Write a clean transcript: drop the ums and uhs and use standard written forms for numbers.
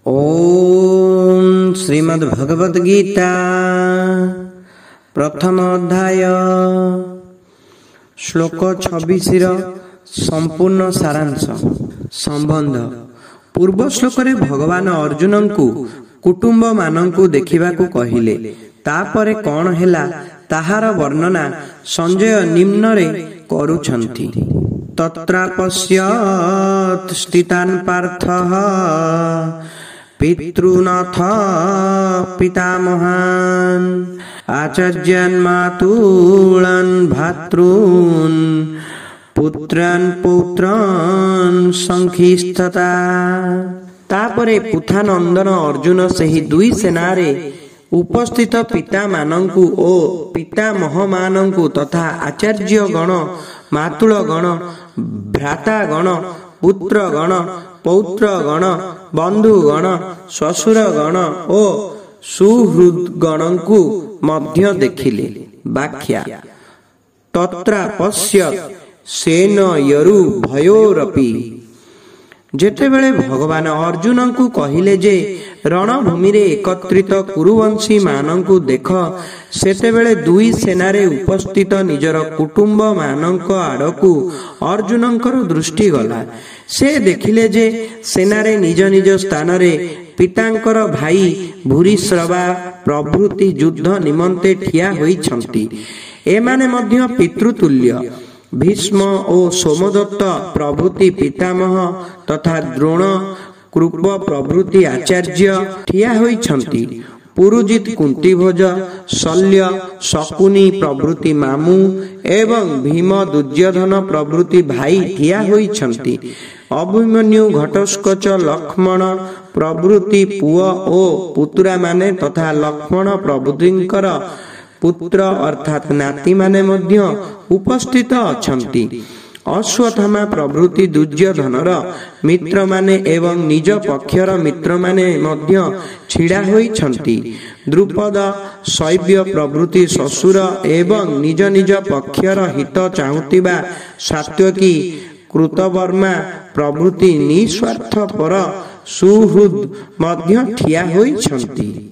ओम श्रीमद्भगवद गीता प्रथम अध्याय श्लोक 26 संपूर्ण सारांश संबंध। पूर्व श्लोक रे भगवान अर्जुन को कुटुंब मानंकु देखिबाकु कहिले, तापरे कौन हेला ताहार वर्णना संजय निम्न रे करूछंती। तत्र पश्यत् स्थितान् पार्थः पितॄनथ पितामहान् आचार्यान् मातॄन् भ्रातॄन् पुत्रान् पौत्रान् संखिस्तथा। तापरे पुथानंदन अर्जुन सही दुई सेनारे उपस्थित पिता मानंकु ओ पितामह मानंकु तथा आचार्य गण मातुल गण भ्राता गण पुत्र गण पौत्र गण बंधु गण श्वशुर गण ओ सुहृद गणंकु मध्य देखिले। व्याख्या। तत्र पश्यत् सेन यरु भयोरपि। जेतेबेले भगवान अर्जुन को कहिले जे रणभूमि रे एकत्रित कुरुवंशी मानंकु देख, सेतेबेले दुई सेनारे उपस्थित निजर कुटुंब मानंक आड़कू अर्जुनंकर दृष्टि गला। से देखिले जे सेनारे निज निज स्थान रे पितांकर भाई भूरिश्रवा प्रभृति युद्ध निमंते ठिया होइछंती। एमाने मध्य पितृतुल्य भीष्म और सोमदत्त प्रभृति पितामह तथा द्रोण कृप प्रभृति आचार्य ठिया होइछंती। पुरुजित कुंतीभोज शल्य शकुनी प्रभृति मामू एवं भीम दुर्योधन प्रभृति भाई ठिया होइछंती। अभिमन्यु घटोत्कच लक्ष्मण प्रभृति पुआ ओ पुत्रा माने तथा लक्ष्मण प्रभृतिंकर पुत्र अर्थात नाती माने मध्य उपस्थित अछंती। अश्वत्थामा प्रभृति दुर्योधनर मित्र माने एवं निज पक्षर मित्र माने मध्य छिड़ा होइछंती। द्रुपद शैव्य प्रभृति ससुर एवं निज निज पक्षर हित चाहुतिबा सात्यकी कृतवर्मा प्रभृति निस्वार्थ पर सुहृद मध्य ठिया होइछंती।